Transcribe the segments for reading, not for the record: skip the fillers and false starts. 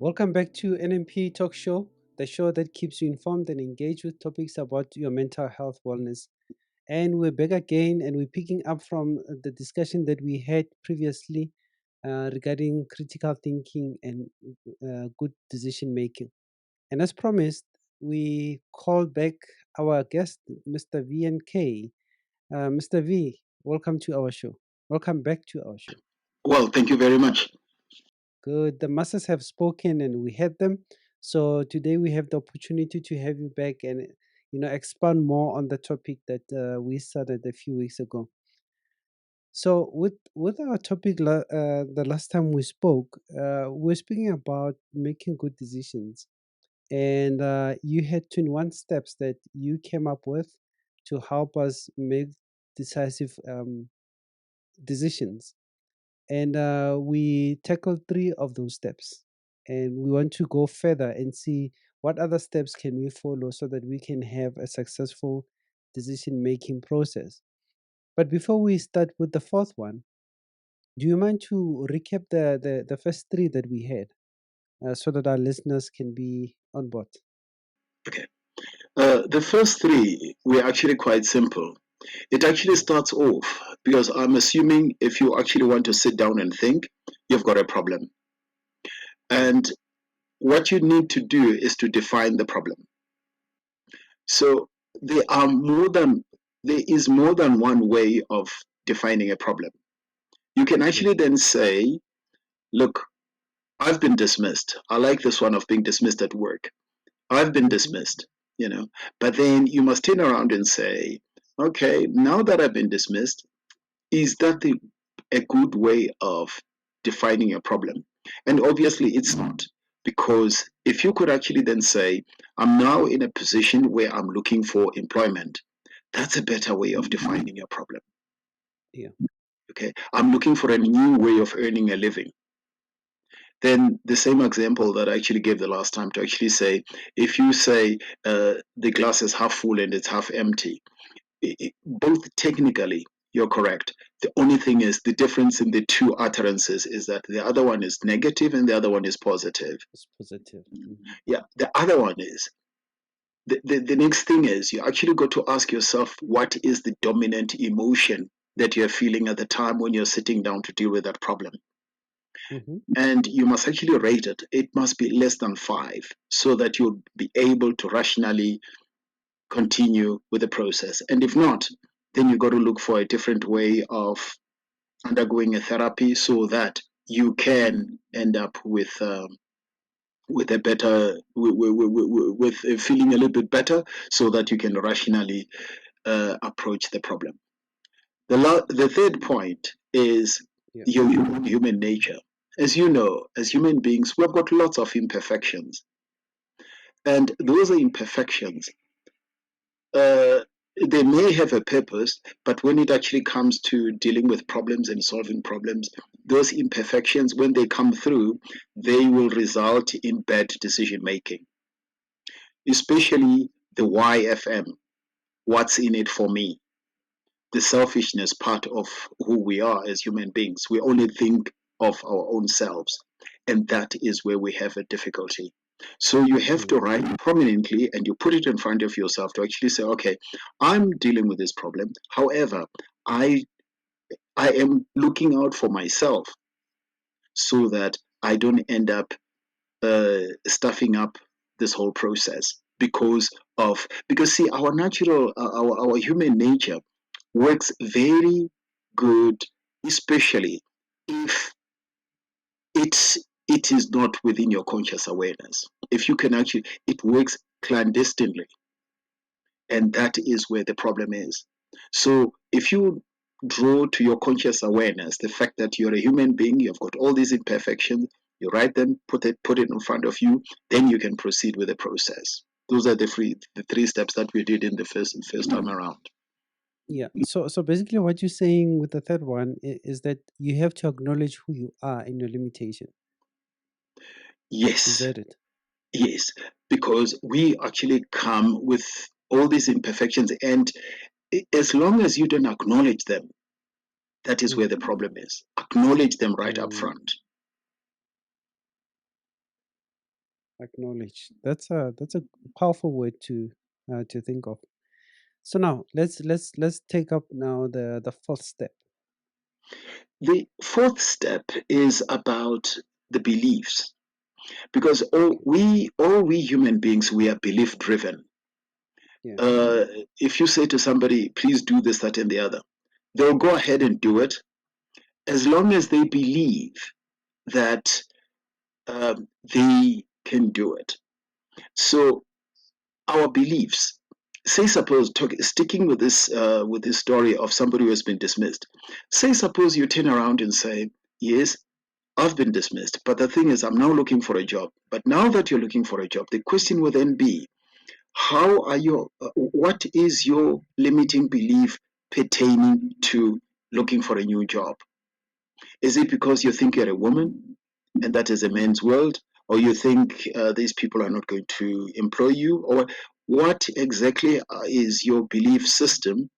Welcome back to NMP Talk Show, the show that keeps you informed and engaged with topics about your mental health wellness. And we're back again, and we're picking up from the discussion that we had previously regarding critical thinking and good decision making. And as promised, we called back our guest, Mr. Vee-yen. Mr. V, welcome to our show. Welcome back to our show. Well, thank you very much. Good. The masses have spoken and we had them. So today we have the opportunity to have you back and expand more on the topic that we started a few weeks ago. So with our topic, the last time we spoke, we're speaking about making good decisions, and you had 21 steps that you came up with to help us make decisive decisions. And we tackled three of those steps, and we want to go further and see what other steps can we follow so that we can have a successful decision making process. But before we start with the fourth one, do you mind to recap the first three that we had, so that our listeners can be on board? Okay. The first three were actually quite simple. It actually Yeah. starts off because I'm assuming if you actually want to sit down and think, you've got a problem. Yeah. And what you need to do is to define the problem. So there are more than there is more than one way of defining a problem. You can Yeah. actually then say, look, I've been dismissed. I like this one of being dismissed at work. I've been Mm-hmm. dismissed, you know. But then you must turn around and say, okay, now that I've been dismissed, is that a good way of defining a problem? And obviously it's not. Because if you could actually then say, I'm now in a position where I'm looking for employment, that's a better way of defining your problem. Yeah. Okay. I'm looking for a new way of earning a living. Then the same example that I actually gave the last time to actually say, if you say the glass is half full and it's half empty, both technically you're correct. The only thing is the difference in the two utterances is that the other one is negative and the other one is positive. It's positive. Mm-hmm. Yeah, the other one is the next thing is you actually got to ask yourself what is the dominant emotion that you're feeling at the time when you're sitting down to deal with that problem. Mm-hmm. And you must actually rate it. It must be less than 5 so that you'll be able to rationally continue with the process. And if not, then you got to look for a different way of undergoing a therapy so that you can end up with a better with feeling a little bit better so that you can rationally approach the problem. The third point is Yeah. your human nature. As you know, as human beings, we've got lots of imperfections. And those imperfections, uh, they may have a purpose, but when it actually comes to dealing with problems and solving problems, those imperfections, when they come through, they will result in bad decision making, especially the YFM. What's in it for me? The selfishness part of who we are as human beings. We only think of our own selves, and that is where we have a difficulty. So you have Yeah. to write prominently and you put it in front of yourself to actually say, okay, I'm dealing with this problem. However, I I am looking out for myself so that I don't end up stuffing up this whole process because see our natural our human nature works very good, especially if it's it is not within your conscious awareness. If you can actually, it works clandestinely, and that is where the problem is. So if you draw to your conscious awareness the fact that you're a human being, you've got all these imperfections, you write them, put it in front of you, then you can proceed with the process. Those are the three steps that we did in the first time around. Yeah. So basically, what you're saying with the third one is that you have to acknowledge who you are and your limitation. Is Yes, that it? yes, because we actually come with all these imperfections, and as long as you don't acknowledge them, that is where Mm, the problem is. Acknowledge them right up mm, front. Acknowledge. That's a powerful word to think of. So now let's take up now the fourth step. The fourth step is about the beliefs, because Okay. all we human beings, we are belief driven. Yeah. uh, if you say to somebody, please do this, that, and the other, they'll go ahead and do it as long as they believe that they can do it. So our beliefs. Say suppose sticking with this story of somebody who has been dismissed. Say suppose you turn around and say, "Yes, I've been dismissed, but the thing is, I'm now looking for a job." But now that you're looking for a job, the question will then be, how are you? What is your limiting belief pertaining to looking for a new job? Is it because you think you're a woman and that is a man's world, or you think these people are not going to employ you, or what exactly is your belief system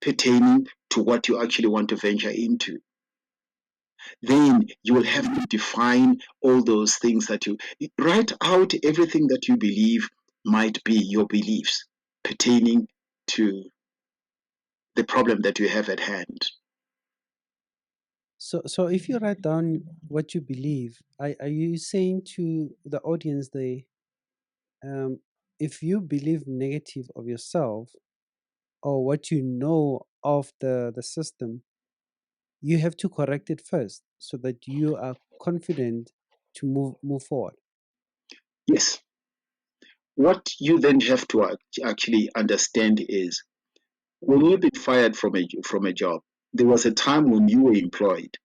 pertaining to what you actually want to venture into? Then you will have to define all those things that you write out everything that you believe might be your beliefs pertaining to the problem that you have at hand. So if you write down what you believe, are you saying to the audience they if you believe negative of yourself or what you know of the system, you have to correct it first so that you are confident to move forward. Yes, what you then have to actually understand is, when you've been fired from a job, there was a time when you were employed,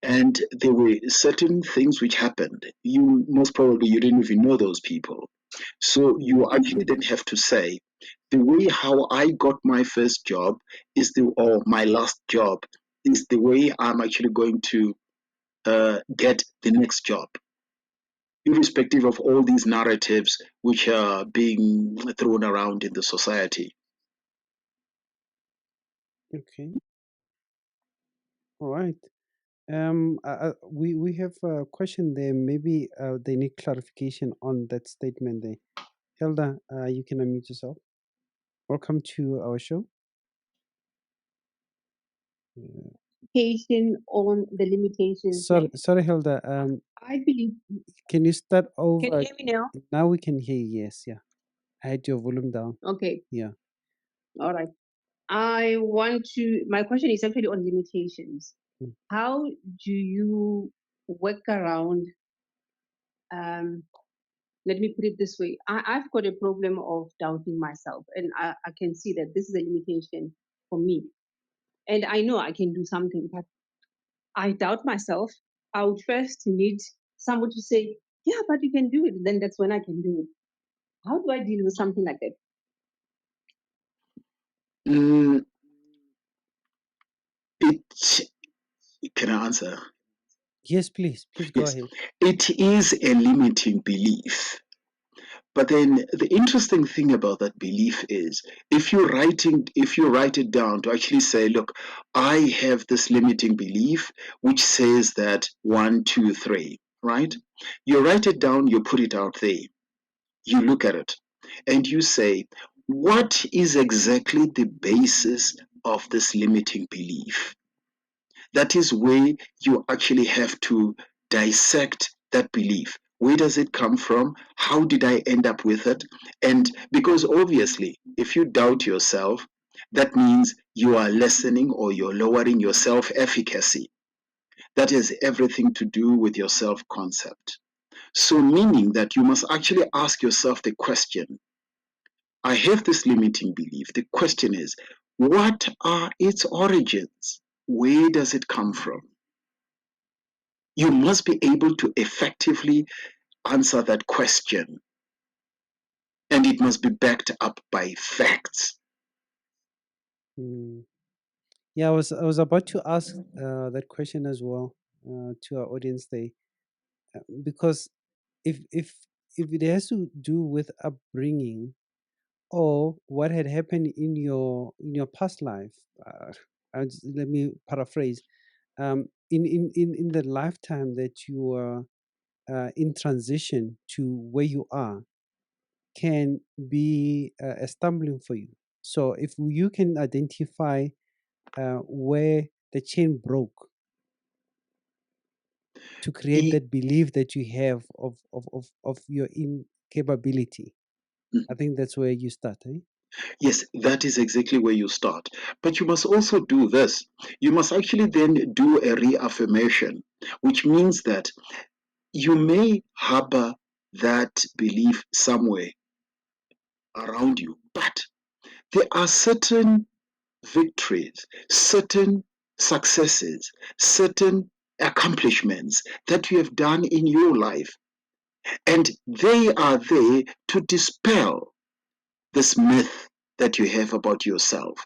and there were certain things which happened. You most probably you didn't even know those people, so Mm. you actually then have to say, the way how I got my first job is the or my last job is the way I'm actually going to get the next job, irrespective of all these narratives which are being thrown around in the society. Okay. All right. We have a question there. Maybe they need clarification on that statement there. Hilda, you can unmute yourself. Welcome to our show. Uh, On the limitations, sorry, like sorry, Hilda. I believe. Can you start Can you over? hear me now? Now we can hear you. Yes, yeah. I had your volume down. Okay, Yeah. all right. I want to. My question is actually on limitations. Mm. How do you work around? Um, Let me put it this way. I've got a problem of doubting myself, and I can see that this is a limitation for me. And I know I can do something, but I doubt myself. I would first need someone to say, "Yeah, but you can do it." Then that's when I can do it. How do I deal with something like that? Mm, it can I answer? Yes, please. Please go Yes, ahead. it is a limiting belief. But then the interesting thing about that belief is, if you write it down to actually say, look, I have this limiting belief which says that one, two, three, right? You write it down, you put it out there, you look at it, and you say, what is exactly the basis of this limiting belief? That is where you actually have to dissect that belief. Where does it come from? How did I end up with it? And because obviously, if you doubt yourself, that means you are lessening or you're lowering your self efficacy. That has everything to do with your self concept. So, meaning that you must actually ask yourself the question, I have this limiting belief. The question is, what are its origins? Where does it come from? You must be able to effectively answer that question, and it must be backed up by facts. Mm. Yeah, I was about to ask that question as well to our audience today, because if if it has to do with upbringing or what had happened in your past life, let me paraphrase. In the lifetime that you were in transition to where you are can be a stumbling for you. So if you can identify where the chain broke to create E- that belief that you have of your incapability, I think that's where you start. Eh? Yes, that is exactly where you start. But you must also do this. You must actually then do a reaffirmation, which means that you may harbor that belief somewhere around you, but there are certain victories, certain successes, certain accomplishments that you have done in your life, and they are there to dispel this myth that you have about yourself.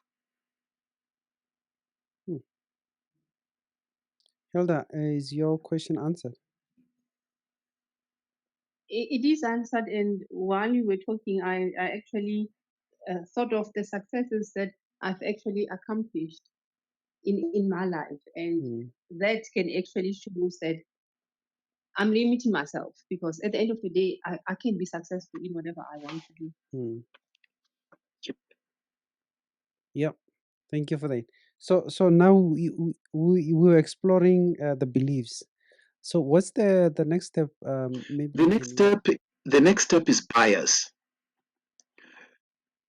Hmm. Hilda, is your question answered? It is answered, and while you were talking, I actually thought of the successes that I've actually accomplished in my life, and Hmm. that can actually show that I'm limiting myself, because at the end of the day, I can be successful in whatever I want to do. Hmm. Yep. Thank you for that. So now we were exploring the beliefs. So what's the next step? Maybe The you next can. step, the next step is bias.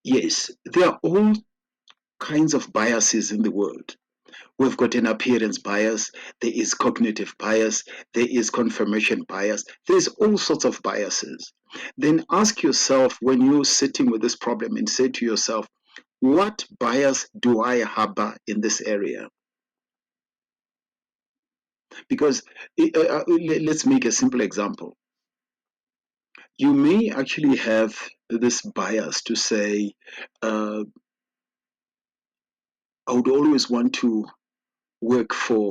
Yes, there are all kinds of biases in the world. We've got an appearance bias, there is cognitive bias, there is confirmation bias, there's all sorts of biases. Then ask yourself when you're sitting with this problem and say to yourself, what bias do I harbor in this area? Because let's make a simple example. You may actually have this bias to say, I would always want to work uh,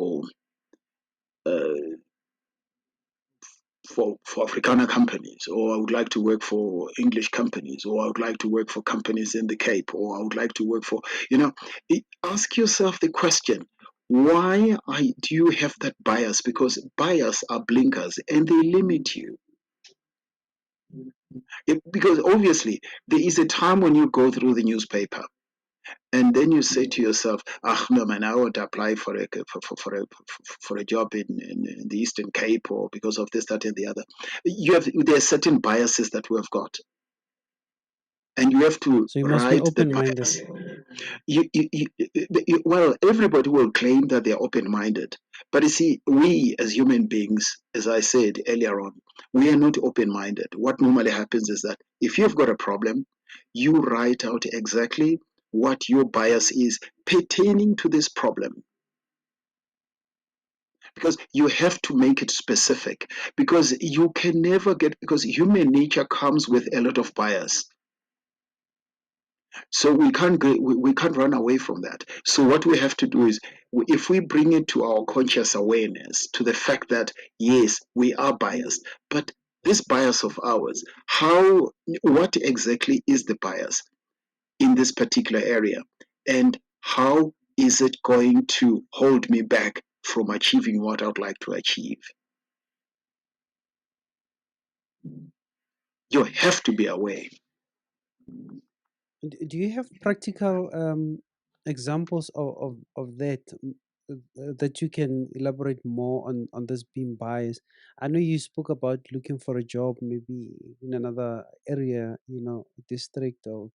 for Afrikaner companies, or I would like to work for English companies, or I would like to work for companies in the Cape, or I would like to work for, ask yourself the question, why do you have that bias? Because bias are blinkers and they limit you. Because obviously, there is a time when you go through the newspaper and then you say to yourself, "Ah, no, man, I want to apply for a job in the Eastern Cape, or because of this, that, and the other." There are certain biases that we have got, and you have to So you must be ride the open-minded. bias. Well, everybody will claim that they're open-minded, but you see, we as human beings, as I said earlier on, we are not open-minded. What normally happens is that if you've got a problem, you write out exactly what your bias is pertaining to this problem, because you have to make it specific, because you can never get, because human nature comes with a lot of bias. So we can't run away from that. So what we have to do is, if we bring it to our conscious awareness, to the fact that yes, we are biased, but this bias of ours, what exactly is the bias in this particular area, and how is it going to hold me back from achieving what I'd like to achieve? You have to be aware. Do you have practical examples of that that you can elaborate more on this being biased? I know you spoke about looking for a job, maybe in another area, district, or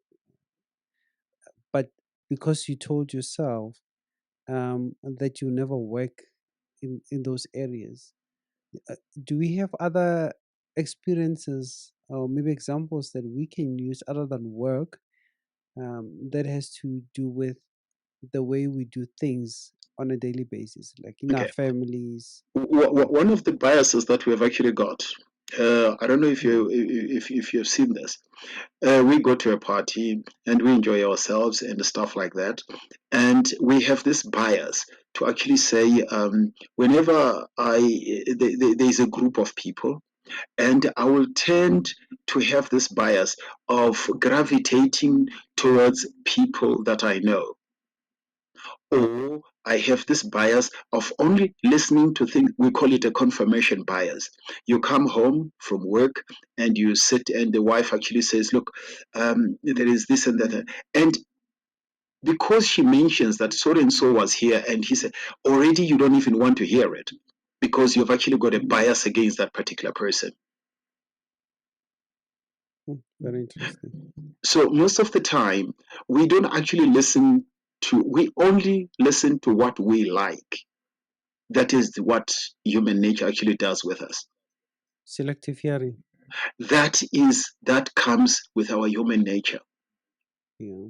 but because you told yourself that you never work in those areas, do we have other experiences or maybe examples that we can use other than work that has to do with the way we do things on a daily basis, like in our Okay. families? One of the biases that we have actually got, I don't know if Hmm. if you have seen this. We go to a party and we enjoy ourselves and stuff like that, and we have this bias to actually say, whenever there's a group of people, and I will tend to have this bias of gravitating towards people that I know, or I have this bias of only listening to things. We call it a confirmation bias. You come home from work and you sit, and the wife actually says, "Look, there is this and that," and because she mentions that so and so was here, and he said, already you don't even want to hear it because you've actually got a bias against that particular person. Very interesting. So most of the time, we don't actually listen to, we only listen to what we like. That is what human nature actually does with us. Selective hearing. That comes with our human nature. Yeah.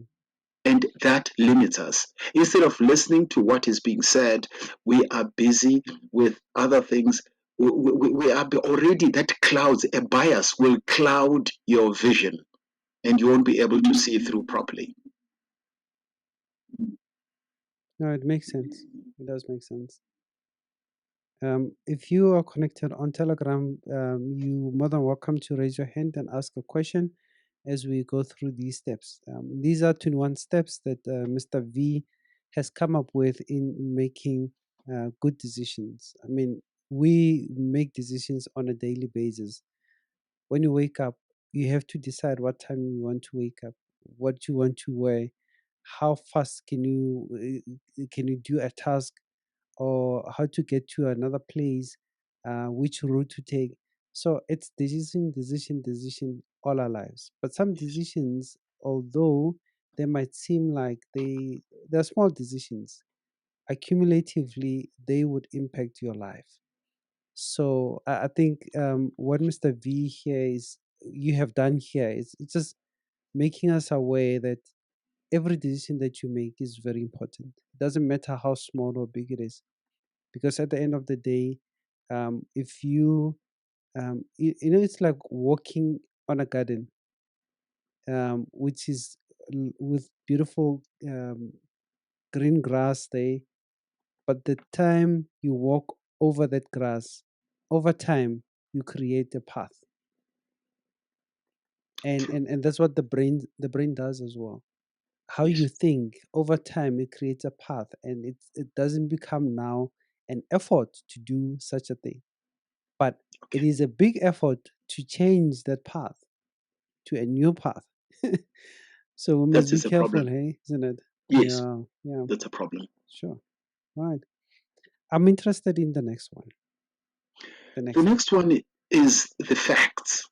And that limits us. Instead of listening to what is being said, we are busy with other things. We are already, that clouds, a bias will cloud your vision and you won't be able to see through properly. No, it makes sense. It does make sense. If you are connected on Telegram, you more than welcome to raise your hand and ask a question as we go through these steps. These are 21 steps that Mr. V has come up with in making good decisions. I mean, we make decisions on a daily basis. When you wake up, you have to decide what time you want to wake up, what you want to wear, how fast can you do a task, or how to get to another place, which route to take. So it's decision all our lives. But some decisions, although they might seem like they're small decisions, accumulatively they would impact your life. So I think what Mr. V here is you have done here is it's just making us aware that every decision that you make is very important. It doesn't matter how small or big it is, because at the end of the day, if you know, it's like walking on a garden, which is with beautiful green grass there, but the time you walk over that grass, over time you create a path. True. And that's what the brain does as well. How you Yes. think over time, it creates a path, and it doesn't become now an effort to do such a thing, but it Okay. is a big effort to change that path to a new path. So we must That be is a careful, problem. hey, isn't it? Yes, Yeah, yeah, that's a problem. sure. Right. I'm interested in the next one. The The next step, next one is the facts.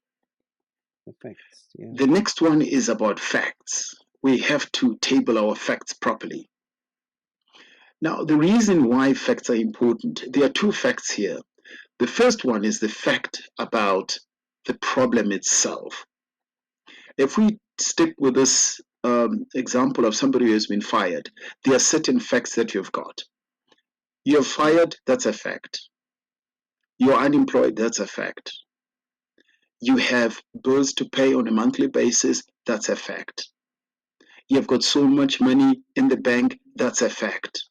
the facts. Yeah, The next one is about facts. We have to table our facts properly. Now, the reason why facts are important, there are two facts here. The first one is the fact about the problem itself. If we stick with this example of somebody who has been fired, there are certain facts that you've got. You're fired, that's a fact. You're unemployed, that's a fact. You have bills to pay on a monthly basis, that's a fact. You've got so much money in the bank, that's a fact.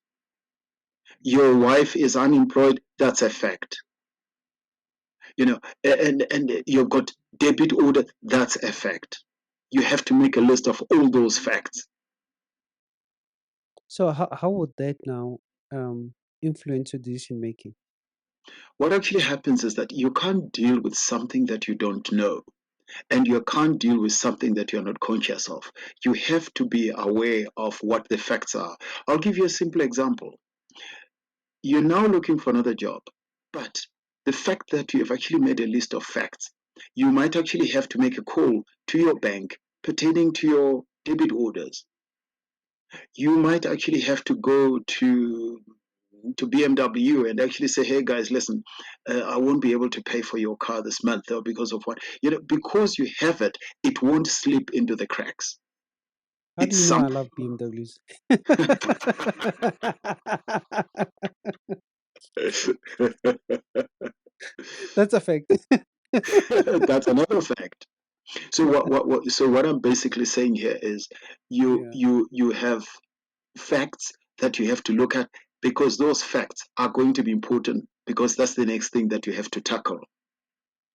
Your wife is unemployed, that's a fact. You know, and you've got debit order, that's a fact. You have to make a list of all those facts. so how would that now influence your decision making? What actually happens is that you can't deal with something that you don't know, and you can't deal with something that you're not conscious of. You have to be aware of what the facts are. I'll give you a simple example. You're now looking for another job, but the fact that you have actually made a list of facts, you might actually have to make a call to your bank pertaining to your debit orders. You might actually have to go to BMW and actually say, "Hey guys, listen, I won't be able to pay for your car this month, or because of what, because you have it, it won't slip into the cracks. How do It's you know some." I love BMWs? That's a fact. That's another fact. So what I'm basically saying here is Yeah, you have facts that you have to look at, because those facts are going to be important, because that's the next thing that you have to tackle.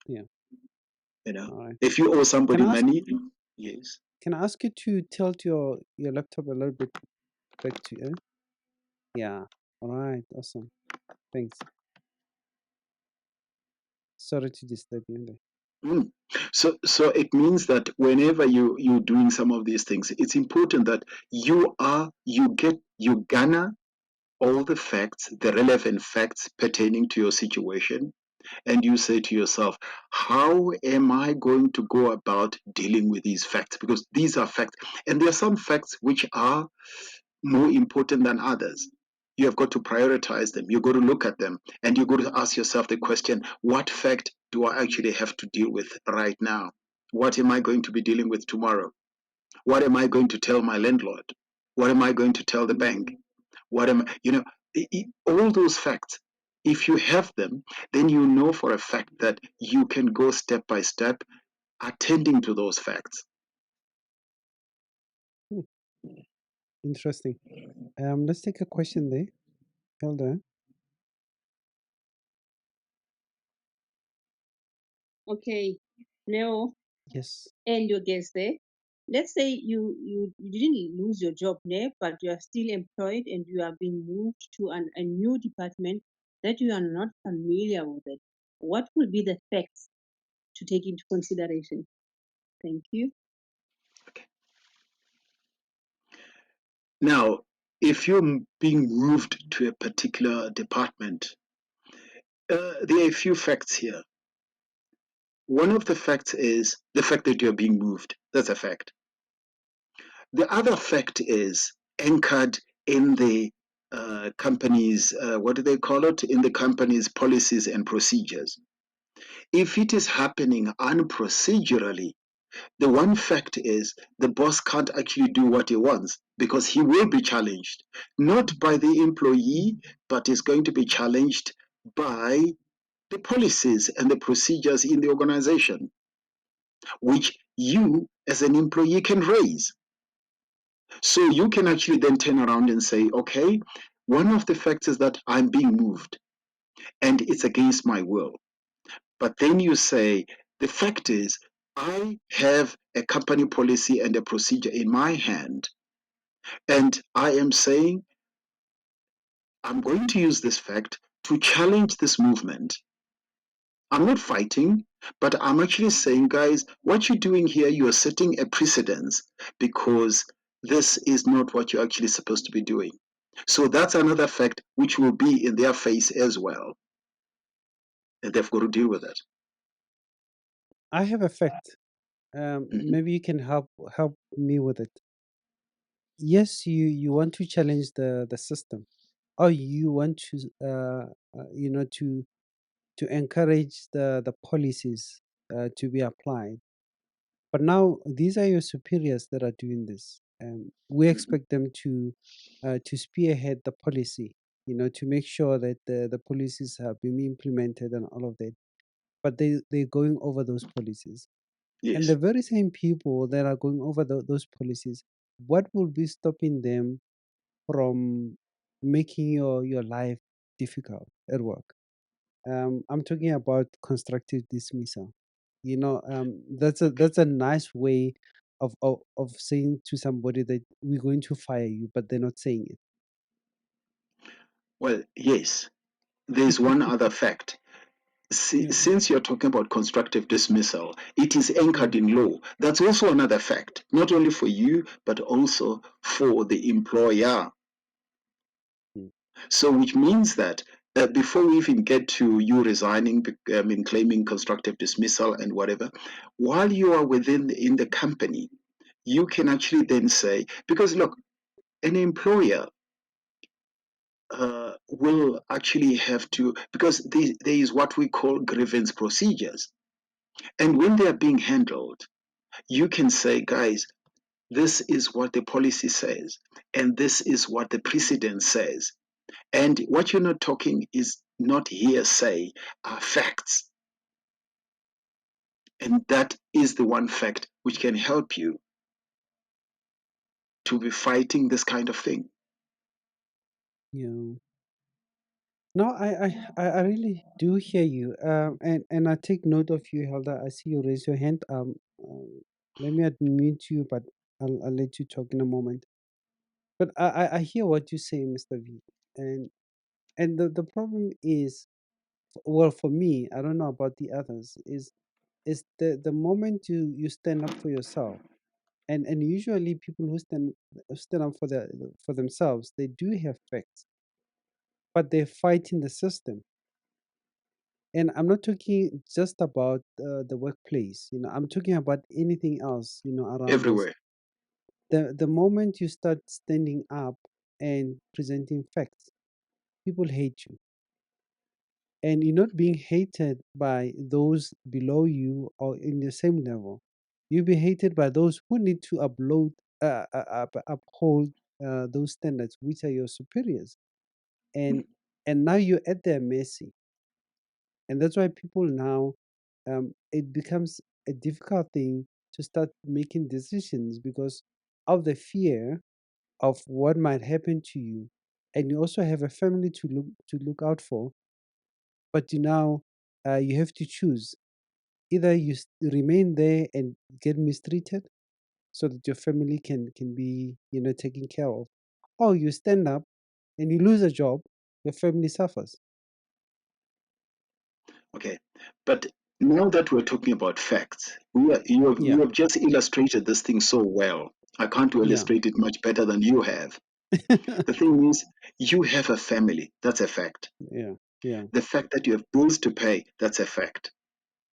yeah. You know, All right. if you owe Can somebody I ask? money, yes. Can I ask you to tilt your laptop a little bit back to you? Yeah. All right, awesome. Thanks. Sorry to disturb you there. Mm. So it means that whenever you're doing some of these things, it's important that you garner all the facts, the relevant facts pertaining to your situation, and you say to yourself, how am I going to go about dealing with these facts? Because these are facts, and there are some facts which are more important than others. You have got to prioritize them. You've got to look at them, and you've got to ask yourself the question, what fact do I actually have to deal with right now? What am I going to be dealing with tomorrow? What am I going to tell my landlord? What am I going to tell the bank? What am I, all those facts, if you have them, then you know for a fact that you can go step by step attending to those facts. Hmm, interesting. Let's take a question there. Hold on. Okay, Leo Yes. and your guest there. Let's say you didn't lose your job there, but you are still employed and you are being moved to a new department that you are not familiar with it. What will be the facts to take into consideration? Thank you. Now, if you're being moved to a particular department, there are a few facts here. One of the facts is the fact that you're being moved. That's a fact. The other fact is anchored in the company's, what do they call it? In the company's policies and procedures. If it is happening unprocedurally, the one fact is the boss can't actually do what he wants because he will be challenged, not by the employee, but is going to be challenged by the policies and the procedures in the organization, which you as an employee can raise. So you can actually then turn around and say, okay, one of the facts is that I'm being moved and it's against my will. But then you say, the fact is, I have a company policy and a procedure in my hand. And I am saying, I'm going to use this fact to challenge this movement. I'm not fighting, but I'm actually saying, guys, what you're doing here, you are setting a precedence because this is not what you're actually supposed to be doing. So that's another fact which will be in their face as well. And they've got to deal with it. I have a fact. Mhm. Maybe you can help me with it. Yes, you want to challenge the system, or you want to to encourage the policies to be applied. But now these are your superiors that are doing this. We Mhm. expect them to spearhead the policy, to make sure that the policies have been implemented and all of that. But they're going over those policies. And Yes. the very same people that are going over those policies, what will be stopping them from making your life difficult at work? I'm talking about constructive dismissal. That's a nice way of saying to somebody that we're going to fire you, but they're not saying it. Well, yes. There's one other fact. Yeah, Since you're talking about constructive dismissal, it is yeah. anchored in law. That's also another fact, not only for you, but also for the employer. Mm. So, which means that before we even get to you resigning, I mean, claiming constructive dismissal and whatever, while you are in the company, you can actually then say, because look, an employer will actually have to, because there is what we call grievance procedures. And when they are being handled, you can say, guys, this is what the policy says, and this is what the precedent says. And what you're not talking is not hearsay, are facts. And that is the one fact which can help you to be fighting this kind of thing. Yeah. No, I really do hear you. And I take note of you, Helda. I see you raise your hand. Let me unmute you, but I'll let you talk in a moment. But I hear what you say, Mr. V. And the problem is, well, for me, I don't know about the others, is the moment you stand up for yourself, and usually people who stand up for themselves, they do have facts, but they're fighting the system. And I'm not talking just about the workplace, I'm talking about anything else, around us. everywhere. The moment you start standing up and presenting facts, people hate you. And you're not being hated by those below you or in the same level. You'll be hated by those who need to uphold those standards, which are your superiors. And now you're at their mercy. And that's why people now, it becomes a difficult thing to start making decisions because of the fear of what might happen to you. And you also have a family to look out for, but you have to choose. Either you remain there and get mistreated so that your family can be taken care of, or you stand up and you lose a job, your family suffers. Okay, but now that we're talking about facts, Yeah, you have just illustrated this thing so well. I can't yeah. illustrate it much better than you have. The thing is, you have a family. That's a fact. Yeah, yeah. The fact that you have bills to pay, that's a fact.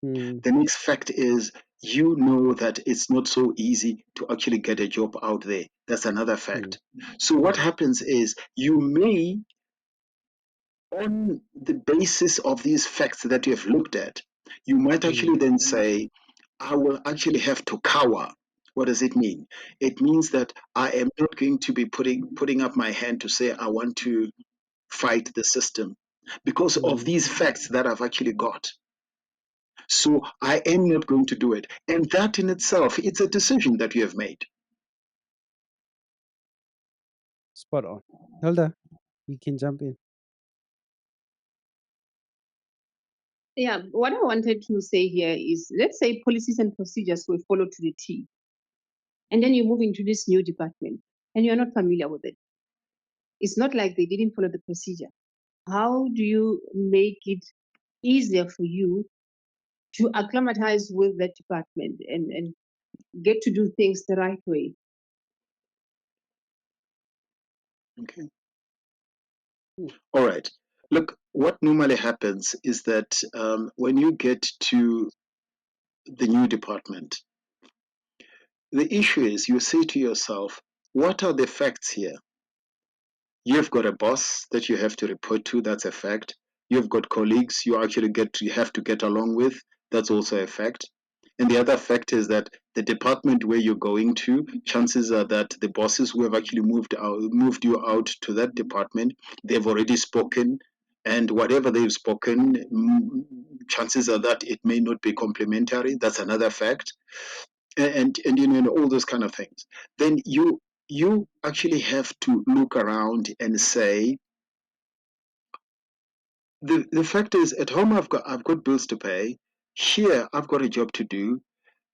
Mm, The next fact is you know that it's not so easy to actually get a job out there. That's another mm, fact. So what mm, happens is you may, on the basis of these facts that you have looked at, you might actually mm, then say, I will actually have to cower. What does it mean? It means that I am not going to be putting up my hand to say I want to fight the system because of mm. these facts that I've actually got. So I am not going to do it. And that in itself, it's a decision that you have made. Spot on. Hilda, you can jump in. Yeah, what I wanted to say here is, let's say policies and procedures were followed to the T, and then you move into this new department and you're not familiar with it. It's not like they didn't follow the procedure. How do you make it easier for you to acclimatize with that department and get to do things the right way? Okay. Mm, All right. Look, what normally happens is that when you get to the new department, the issue is you say to yourself, what are the facts here? You've got a boss that you have to report to, that's a fact. You've got colleagues you have to get along with, that's also a fact. And the other fact is that the department where you're going to, chances are that the bosses who have actually moved you out to that department, they've already spoken, and whatever they've spoken, chances are that it may not be complimentary. That's another fact, and all those kind of things. Then you actually have to look around and say, the fact is, at home I've got bills to pay. Here I've got a job to do.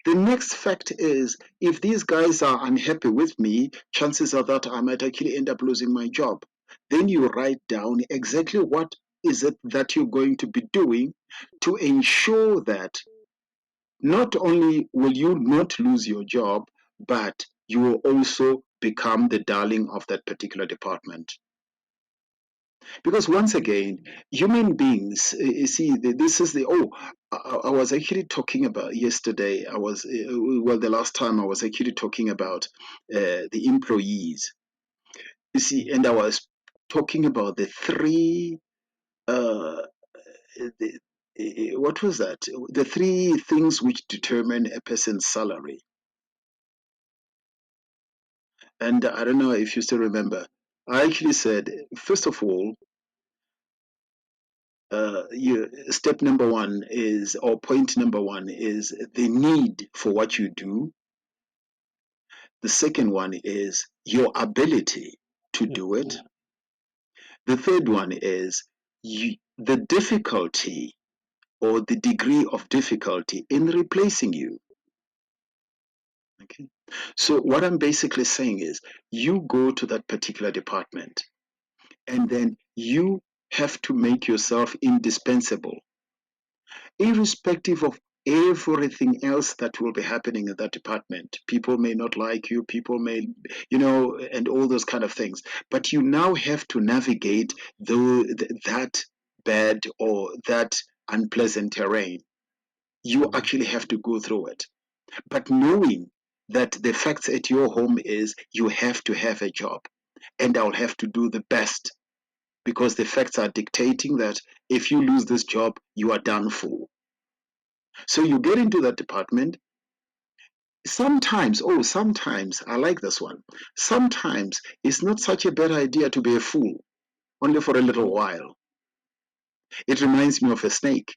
The next fact is, if these guys are unhappy with me, chances are that I might actually end up losing my job. Then you write down exactly what is it that you're going to be doing to ensure that not only will you not lose your job, but you will also become the darling of that particular department. Because once again, human beings, you see, this is I was actually talking about yesterday, well, the last time I was actually talking about the employees. You see, mm. and I was talking about the three, uh, the, what was that? The three things which determine a person's salary. And I don't know if you still remember. I actually said, first of all, step number one is, or point number one is the need for what you do. The second one is your ability to Yep. do it. The third one is the difficulty or the degree of difficulty in replacing you. Okay. So what I'm basically saying is you go to that particular department and then you have to make yourself indispensable, irrespective of everything else that will be happening in that department. People may not like you, people may, and all those kind of things. But you now have to navigate that bad or that unpleasant terrain. You Mm. actually have to go through it. But knowing that the facts at your home is you have to have a job and I'll have to do the best because the facts are dictating that if you lose this job, you are done for. So you get into that department. Sometimes, I like this one. Sometimes it's not such a bad idea to be a fool, only for a little while. It reminds me of a snake.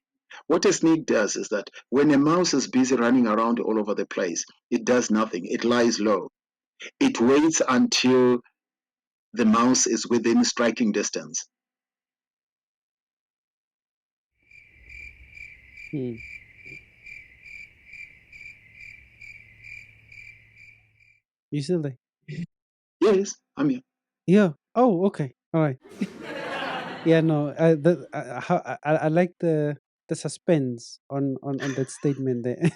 What a snake does is that when a mouse is busy running around all over the place, it does nothing. It lies low. It waits until the mouse is within striking distance. Mm. You still there? Yes, I'm here. Yeah. Oh, okay. All right. Yeah. No. I like the suspense on that statement there.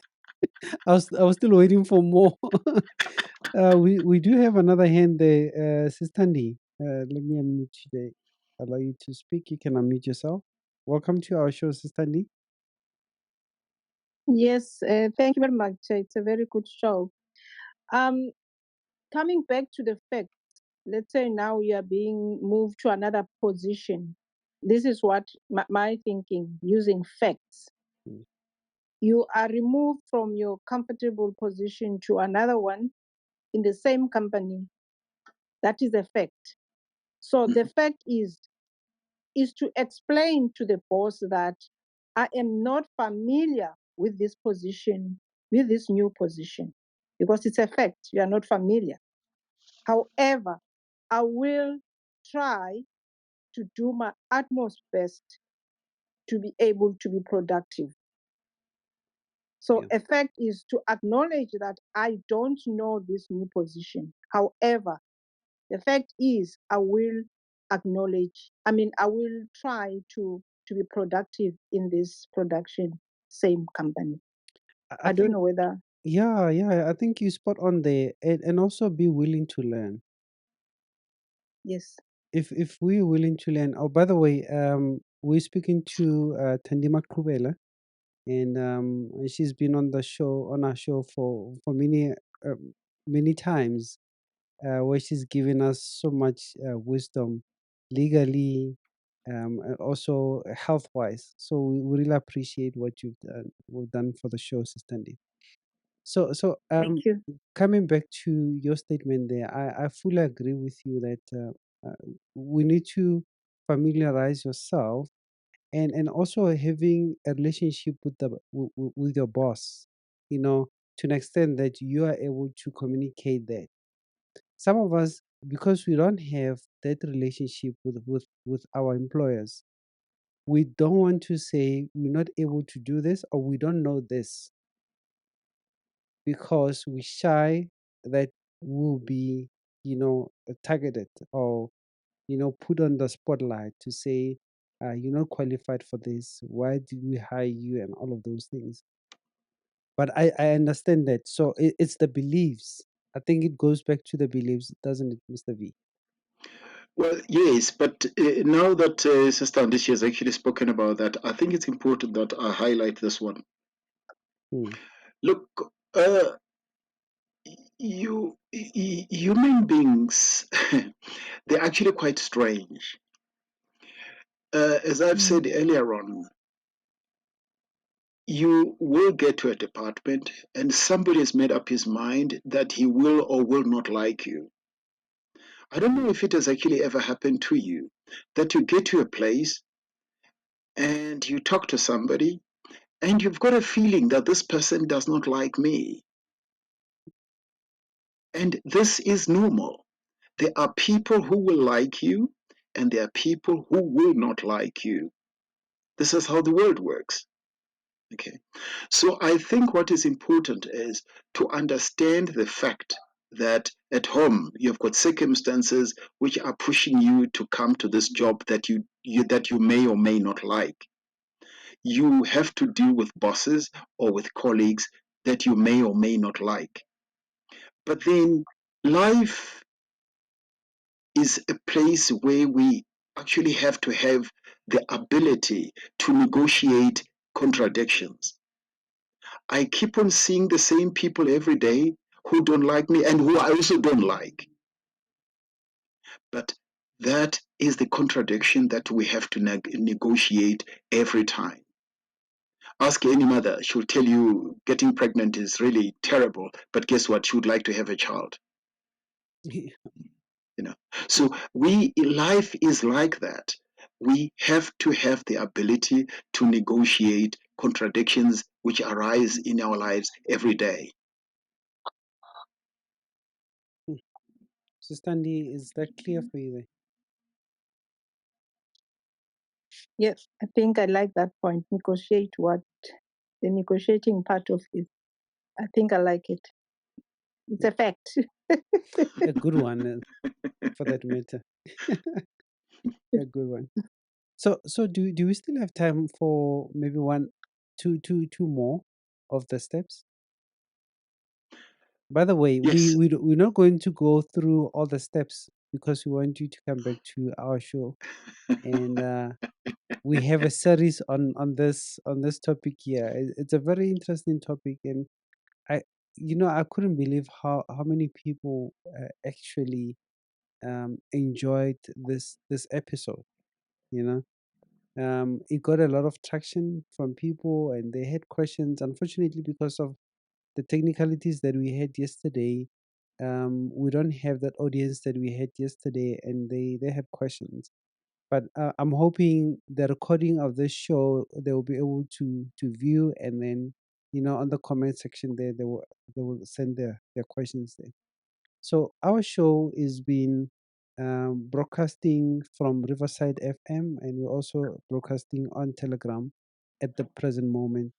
I was still waiting for more. We do have another hand there, Sister Tandy. Let me unmute you there. Allow you to speak. You can unmute yourself. Welcome to our show, Sister Tandy. Yes, thank you very much. It's a very good show. Um, Coming back to the fact, let's say now you are being moved to another position. This is what my thinking using facts. Mm. You are removed from your comfortable position to another one in the same company. That is a fact. So the fact is to explain to the boss that I am not familiar with this position, with this new position, because it's a fact, you are not familiar. However, I will try to do my utmost best to be able to be productive. So, Yeah. a fact is to acknowledge that I don't know this new position. However, the fact is I will I will try to be productive in this production same company. I I don't think. know whether Yeah. I think you spot on there, and also be willing to learn. yes. If we're willing to learn. Oh, by the way, we're speaking to Tandima Krubela, and she's been on our show for many times, where she's given us so much wisdom, legally, and also health wise. So we really appreciate what we've done for the show, Sister Andy. Thank you. Coming back to your statement there, I fully agree with you that we need to familiarize yourself, and also having a relationship with your boss, to an extent that you are able to communicate that. Some of us, because we don't have that relationship with our employers, we don't want to say we're not able to do this or we don't know this, because we shy that we'll be, targeted, or put on the spotlight to say, you're not qualified for this. Why did we hire you? And all of those things. But I understand that. So it's the beliefs. I think it goes back to the beliefs, doesn't it, Mr. V? Well, yes, but now that Sister Andishi has actually spoken about that, I think it's important that I highlight this one. Hmm. Look, uh, human beings, they're actually quite strange. As I've said earlier on, you will get to a department and somebody has made up his mind that he will or will not like you. I don't know if it has actually ever happened to you that you get to a place and you talk to somebody and you've got a feeling that this person does not like me. And this is normal. There are people who will like you and there are people who will not like you. This is how the world works. Okay. So I think what is important is to understand the fact. that at home you've got circumstances which are pushing you to come to this job that you may or may not like. You have to deal with bosses or with colleagues that you may or may not like. But then life is a place where we actually have to have the ability to negotiate contradictions. I keep on seeing the same people every day who don't like me and who I also don't like. But that is the contradiction that we have to negotiate every time. Ask any mother, she'll tell you getting pregnant is really terrible, but guess what? She would like to have a child. You know, so we life is like that. We have to have the ability to negotiate contradictions which arise in our lives every day. Sister Andy, is that clear for you there? Yes, I think I like that point. Negotiate what the negotiating part of it. I think I like it. It's a fact. A good one, for that matter. A good one. So do we still have time for maybe two more of the steps? By the way, Yes. we're not going to go through all the steps because we want you to come back to our show, and we have a series on this topic here. It's a very interesting topic, and I I couldn't believe how many people actually enjoyed this episode. You know, it got a lot of traction from people, and they had questions. Unfortunately, because of the technicalities that we had yesterday, we don't have that audience that we had yesterday, and they had questions. But I'm hoping the recording of this show they will be able to view, and then on the comment section there they will send their questions there. So our show is being broadcasting from Riverside FM, and we're also broadcasting on Telegram at the present moment.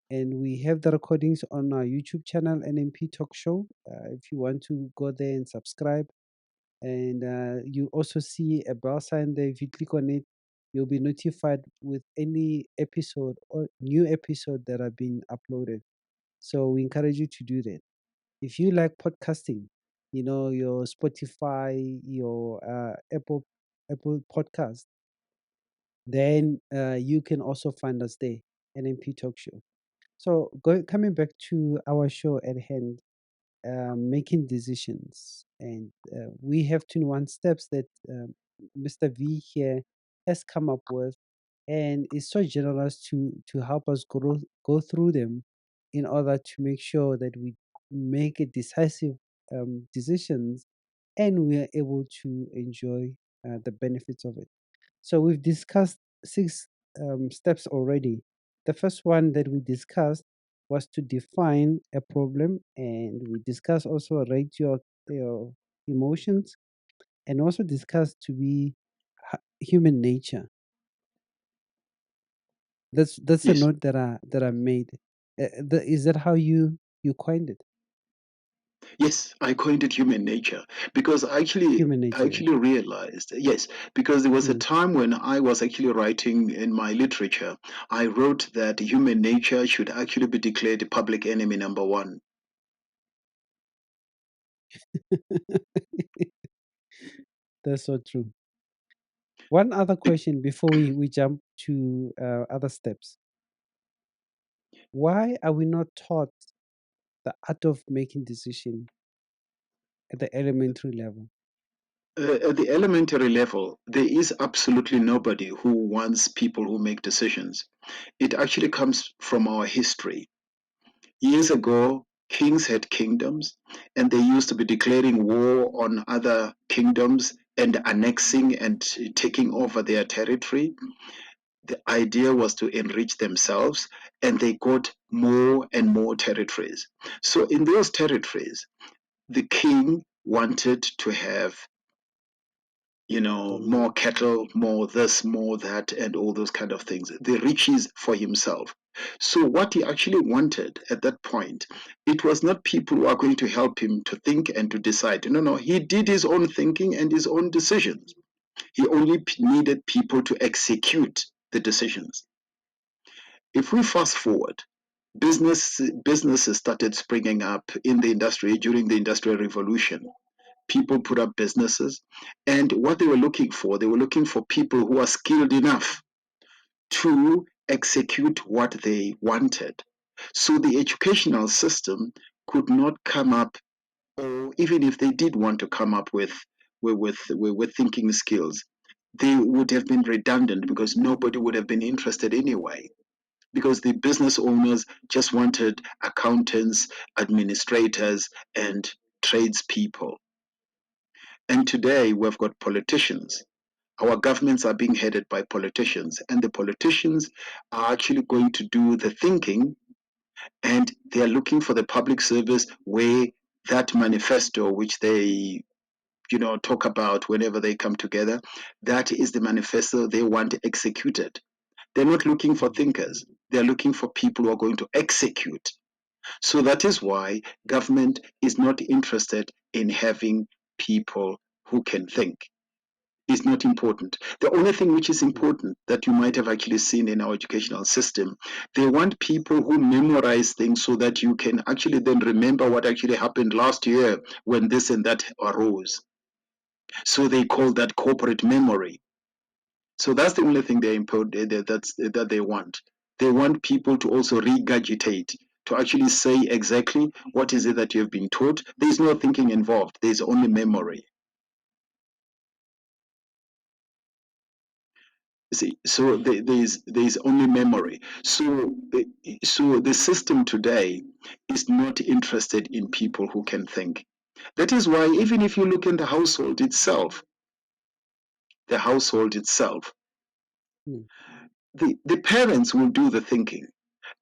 And we have the recordings on our YouTube channel, NMP Talk Show. If you want to go there and subscribe, and you also see a bell sign there. If you click on it, you'll be notified with any episode or new episode that are being uploaded. So we encourage you to do that. If you like podcasting, your Spotify, your Apple Podcast, then you can also find us there, NMP Talk Show. So coming back to our show at hand, making decisions, and we have 21 steps that Mr. V here has come up with, and is so generous to help us go through them in order to make sure that we make a decisive decisions, and we are able to enjoy the benefits of it. So we've discussed six steps already. The first one that we discussed was to define a problem, and we discussed also rate your emotions, and also discussed to be human nature. That's a Yes. note that I made. Is that how you coined it? Yes, I coined it human nature because Human I nature, yeah. actually realized, yes, because there was a Mm. time when I was actually writing in my literature, I wrote that human nature should actually be declared public enemy number one. That's so true. One other question before we jump to other steps. Why are we not taught the art of making decision at the elementary level? At the elementary level, there is absolutely nobody who wants people who make decisions. It actually comes from our history. Years ago, kings had kingdoms, and they used to be declaring war on other kingdoms and annexing and taking over their territory. The idea was to enrich themselves, and they got more and more territories. So, in those territories, the king wanted to have Mm. more cattle, more this, more that, and all those kind of things. The riches for himself. So what he actually wanted at that point, it was not people who are going to help him to think and to decide. No, no, he did his own thinking and his own decisions. He only needed people to execute the decisions. If we fast forward, businesses started springing up in the industry during the Industrial Revolution. People put up businesses, and what they were looking for people who are skilled enough to execute what they wanted. So the educational system could not come up, or even if they did want to come up with thinking skills, they would have been redundant because nobody would have been interested anyway. Because the business owners just wanted accountants, administrators, and tradespeople. And today we've got politicians. Our governments are being headed by politicians, and the politicians are actually going to do the thinking, and they are looking for the public service where that manifesto, which they talk about whenever they come together, that is the manifesto they want executed. They're not looking for thinkers. They're looking for people who are going to execute. So that is why government is not interested in having people who can think. Is not important. The only thing which is important that you might have actually seen in our educational system, they want people who memorize things so that you can actually then remember what actually happened last year when this and that arose. So they call that corporate memory. So that's the only thing that they want. They want people to also regurgitate, to actually say exactly what is it that you have been taught. There's no thinking involved. There's only memory. See, so there's only memory. So the system today is not interested in people who can think. That is why even if you look in the household itself, mm, the parents will do the thinking.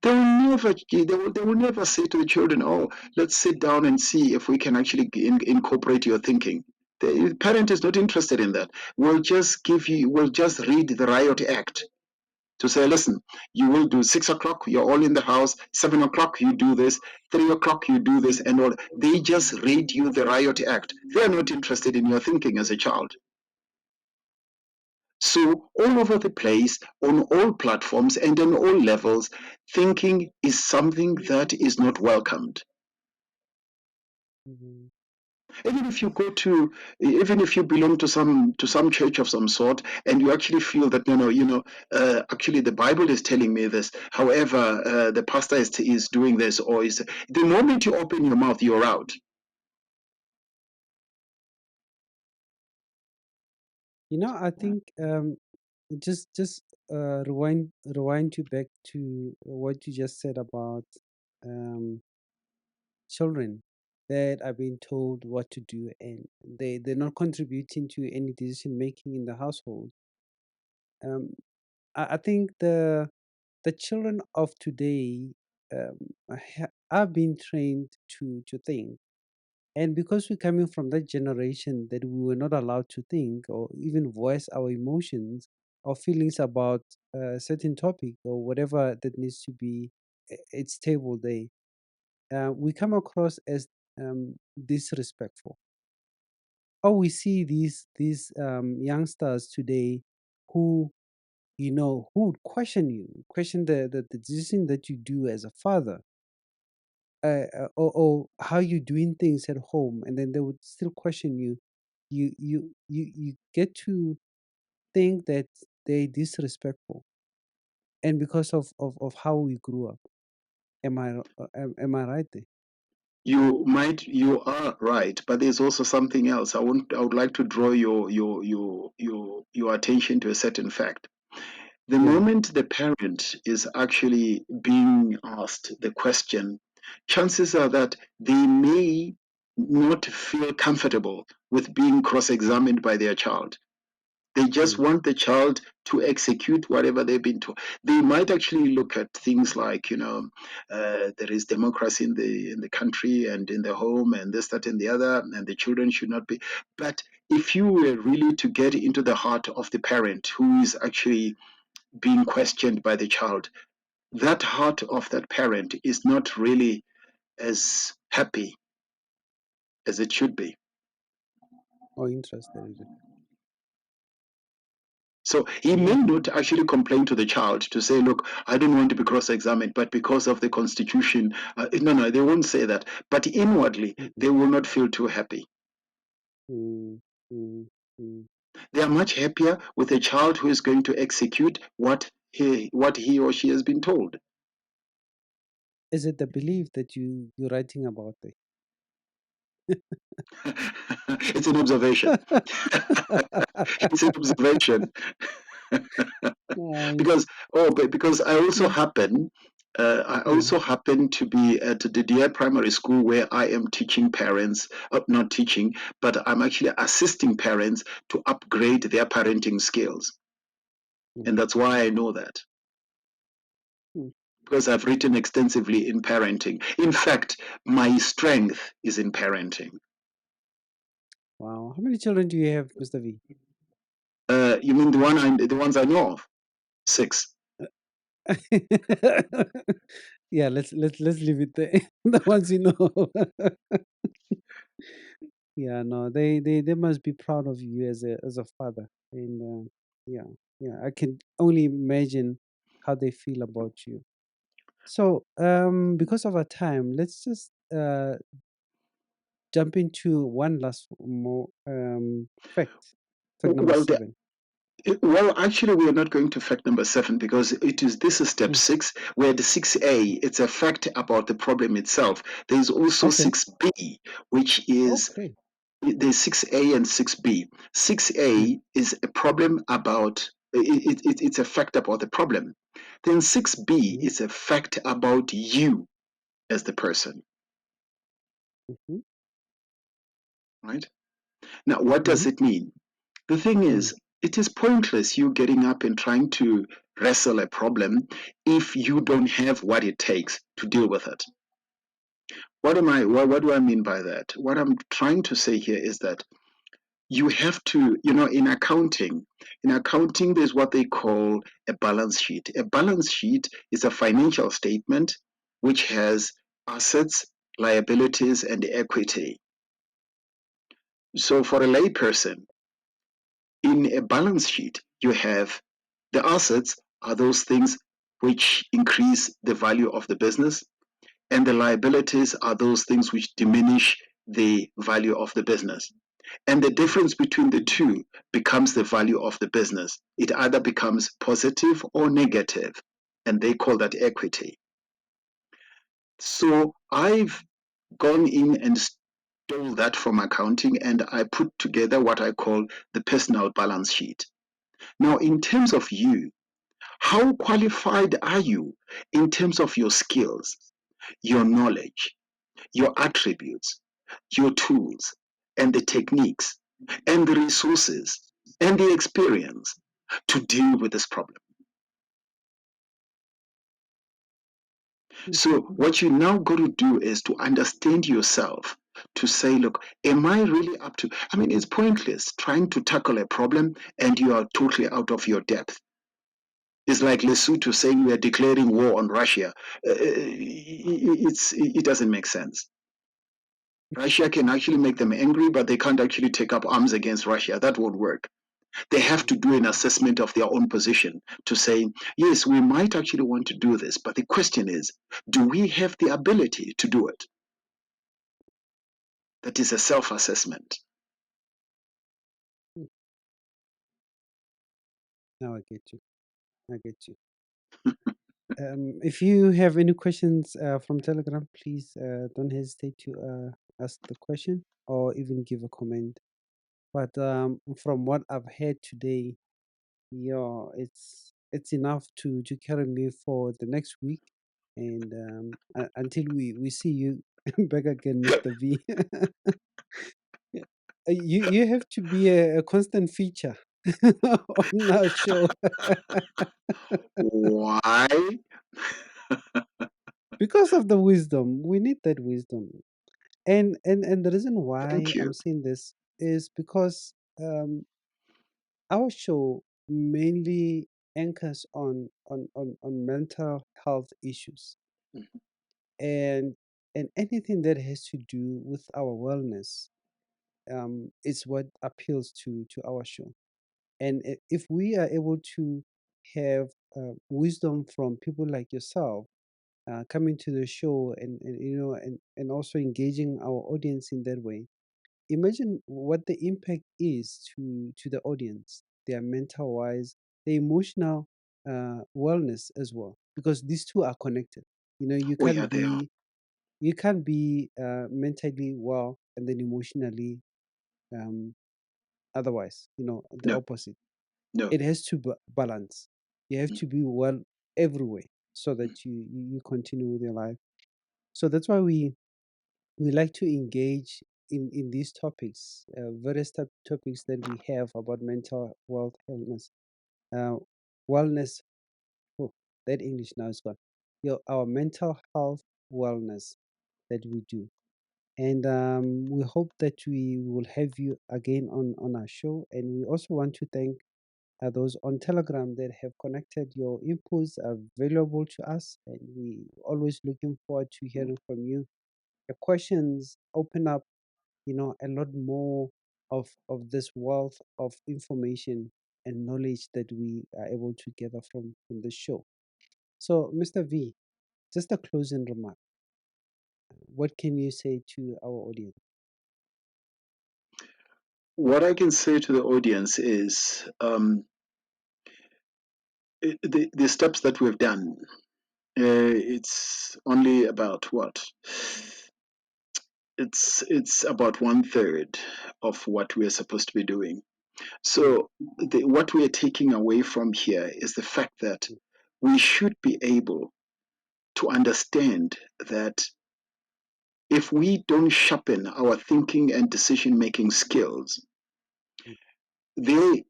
They will never say to the children, "Oh, let's sit down and see if we can actually incorporate your thinking." The parent is not interested in that. We'll just read the Riot Act to say, listen, you will do 6 o'clock, you're all in the house, 7 o'clock, you do this, 3 o'clock, you do this, and all. They just read you the Riot Act. They are not interested in your thinking as a child. So, all over the place, on all platforms and on all levels, thinking is something that is not welcomed. mhm. Even if you go to, even if you belong to some church of some sort, and you actually feel that actually the Bible is telling me this. However, the pastor is doing this, or is the moment you open your mouth, you're out. I think just rewind you back to what you just said about um, children that are being told what to do, and they're not contributing to any decision making in the household. Um, I think the children of today are being trained to think. And because we're coming from that generation that we were not allowed to think or even voice our emotions or feelings about a certain topic or whatever that needs to be its table there, we come across as disrespectful. Or we see these youngsters today who who would question the decision that you do as a father, or how you doing things at home, and then they would still question you. You get to think that they're disrespectful, and because of how we grew up. Am I right there? You are right, but there's also something else. I would like to draw your attention to a certain fact. The Yeah. moment the parent is actually being asked the question, chances are that they may not feel comfortable with being cross examined by their child. They just Mm, want the child to execute whatever they've been told. They might actually look at things like, there is democracy in the country and in the home and this, that, and the other, and the children should not be. But if you were really to get into the heart of the parent who is actually being questioned by the child, that heart of that parent is not really as happy as it should be. or interested. So he may Mm, not actually complain to the child to say, look, I don't want to be cross examined, but because of the constitution, no, no, they won't say that. But inwardly, mm, they mm, will not feel too happy. mm, mm, mm. They are much happier with a child who is going to execute what he or she has been told. Is it the belief that you're writing about It's an observation. there? It's an observation. Nice. Because because Mm, I mm, also happen to be at the DI primary school where I am teaching parents, not teaching, but I'm actually assisting parents to upgrade their parenting skills, and mhm, that's why I know that, mm. because I've written extensively in parenting. In fact, my strength is in parenting. Wow. How many children do you have, Mr. V? You mean the ones I know of? Six. Yeah, let's leave it there. The ones you know. Yeah, no, they must be proud of you as a father, and yeah, yeah, I can only imagine how they feel about you. So, because of our time, let's just jump into one last more fact. Fact number Well, 7. Well, actually, we are not going to fact number 7 because this is step Mm, 6, where the 6A, it's a fact about the problem itself. There's also okay, 6B, which is okay. there's 6A and 6B. Mm, 6A is a problem about it's a fact about the problem. Then 6B mm, is a fact about you as the person, mhm, right? Now, what does mhm, it mean? The thing mm, is, it is pointless you getting up and trying to wrestle a problem if you don't have what it takes to deal with it. What do I mean by that? What I'm trying to say here is that you have to, in accounting, there's what they call a balance sheet. A balance sheet is a financial statement which has assets, liabilities, and equity. So for a layperson, in a balance sheet, you have the assets are those things which increase the value of the business, and the liabilities are those things which diminish the value of the business. And the difference between the two becomes the value of the business. It either becomes positive or negative, and they call that equity. So I've gone in and stole that from accounting, and I put together what I call the personal balance sheet. Now, in terms of you, how qualified are you in terms of your skills, your knowledge, your attributes, your tools, and the techniques, and the resources, and the experience to deal with this problem? mm, So, mm, what you now got to do is to understand yourself, to say, look, am I really up to? I mean, it's pointless trying to tackle a problem and you are totally out of your depth. It's like Lesotho saying we are declaring war on Russia. It doesn't make sense. Russia can actually make them angry, but they can't actually take up arms against Russia. That won't work. They have mm, to do an assessment of their own position to say, yes, we might actually want to do this, but the question is, do we have the ability to do it? That is a self assessment. mm. Now I get you. I get you. If you have any questions from Telegram, please don't hesitate to ask the question or even give a comment. But from what I've heard today, yeah, it's enough to carry me for the next week, and until we see you back again, Mr. V. Yeah. You have to be a constant feature on our show Why? because of the wisdom. We need that wisdom, and the reason why Thank you. I'm saying this is because our show mainly anchors on mental health issues, and anything that has to do with our wellness is what appeals to our show. And if we are able to have wisdom from people like yourself coming to the show, and also engaging our audience in that way, imagine what the impact is to the audience, their mental wise, the emotional wellness as well, because these two are connected. You Oh yeah, can't they are. be mentally well and then emotionally um, otherwise, the No, opposite. no. It has to balance. You have Mm. to be well every way so that you continue with your life. So that's why we like to engage in these topics, various topics that we have about mental health, illness, uh, wellness. Oh, that English now is gone. Our mental health wellness that we do. And we hope that we will have you again on our show. And we also want to thank those on Telegram that have connected. Your inputs are valuable to us, and we always looking forward to hearing from you. Your questions open up, a lot more of this wealth of information and knowledge that we are able to gather from the show. So, Mr. V, just a closing remark. What can you say to our audience? What I can say to the audience is the steps that we've done. It's only about what? It's about one third of what we're supposed to be doing. Mm, So what we are taking away from here is the fact that mm, we should be able to understand that if we don't sharpen our thinking and decision making skills, mm, they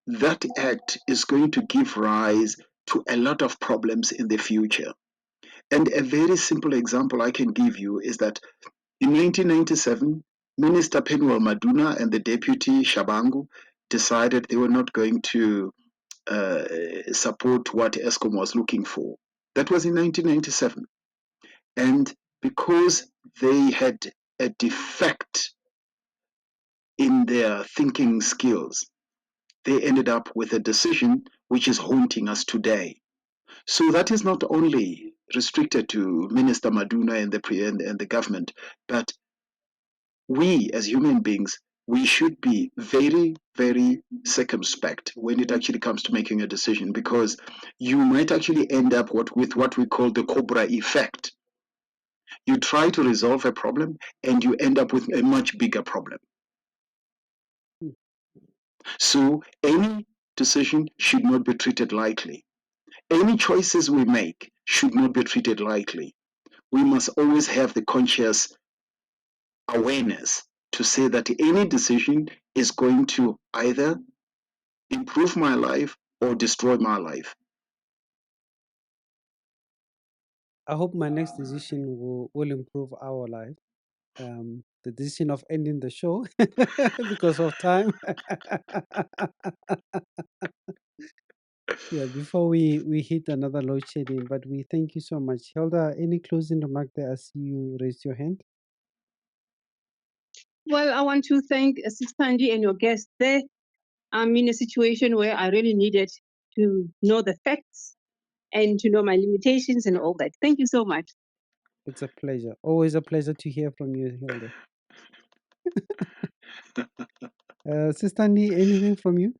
that act is going to give rise to a lot of problems in the future. And a very simple example I can give you is that in 1997, Minister Penuel Maduna and the deputy Shabangu decided they were not going to uh, support what ESCOM was looking for. That was in 1997. And because they had a defect in their thinking skills, they ended up with a decision which is haunting us today. So that is not only restricted to Minister Maduna and the government, but we as human beings, we should be very, very circumspect when it actually comes to making a decision, because you might actually end up with what we call the cobra effect. You try to resolve a problem and you end up with a much bigger problem. mm. So any decision should not be treated lightly. Any choices we make should not be treated lightly. We must always have the conscious awareness to say that any decision is going to either improve my life or destroy my life. I hope my next decision will improve our life. The decision of ending the show because of time. Yeah, before we hit another load shedding, but we thank you so much. Hilda, any closing remark there? I see you raised your hand. Well, I want to thank Sister Angie and your guest there. I'm in a situation where I really needed to know the facts and to know my limitations and all that. Thank you so much. It's a pleasure. Always a pleasure to hear from you, Hilda. Sister Andy, anything from you?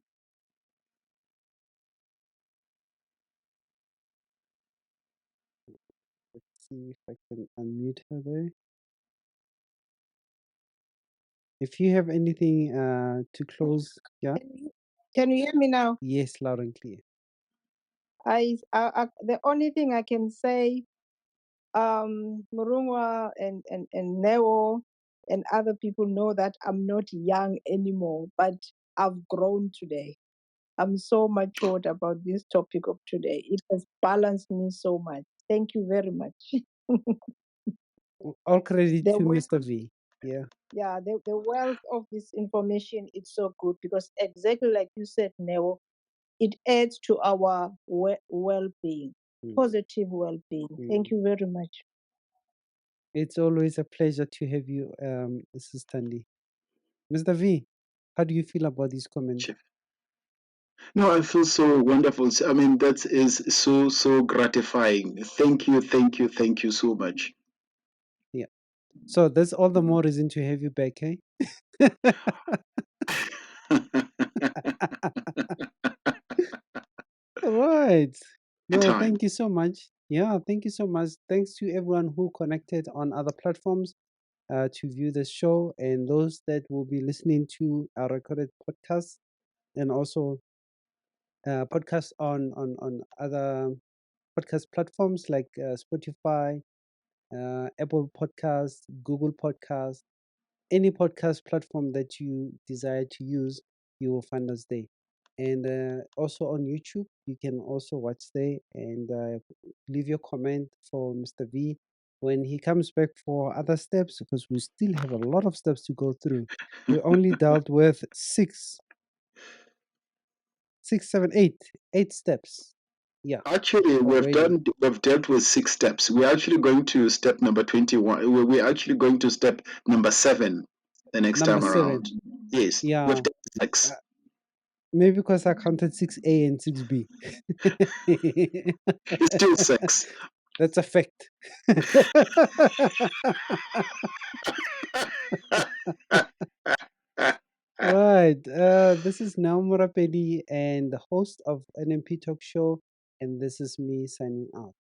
Let's see if I can unmute her there. If you have anything to close, yeah? Can you hear me now? Yes, loud and clear. The only thing I can say, Murungwa and Neo and other people know that I'm not young anymore, but I've grown today. I'm so matured about this topic of today. It has balanced me so much. Thank you very much. All credit the to wealth, Mr. V. Yeah. yeah, the wealth of this information is so good because exactly like you said, Neo, it adds to our well-being, Mm. positive well-being. Thank you very much. It's always a pleasure to have you, Mrs. Tandy. Mr. V, how do you feel about these comments? Chef. No, I feel so wonderful. I mean, that is so gratifying. Thank you so much. Yeah. So that's all the more reason to have you back, eh? Right. No, Anytime. thank you so much. Yeah, thank you so much. Thanks to everyone who connected on other platforms to view the show, and those that will be listening to our recorded podcast, and also podcasts on other podcast platforms like Spotify, Apple Podcasts, Google Podcasts, any podcast platform that you desire to use, you will find us there. And also on YouTube, you can also watch there and leave your comment for Mr. V when he comes back for other steps, because we still have a lot of steps to go through. We only dealt with six, seven, eight steps. Yeah, Actually, already. we've dealt with 6 steps. We're actually going to step number 21. We're actually going to step number 7 the next Number time 7. around. Yes, we've Yeah, done 6. uh, maybe because I counted 6A and 6B. It's still 6. That's a fact. All right. This is Naum Rapedi and the host of NMP Talk Show, and this is me signing out.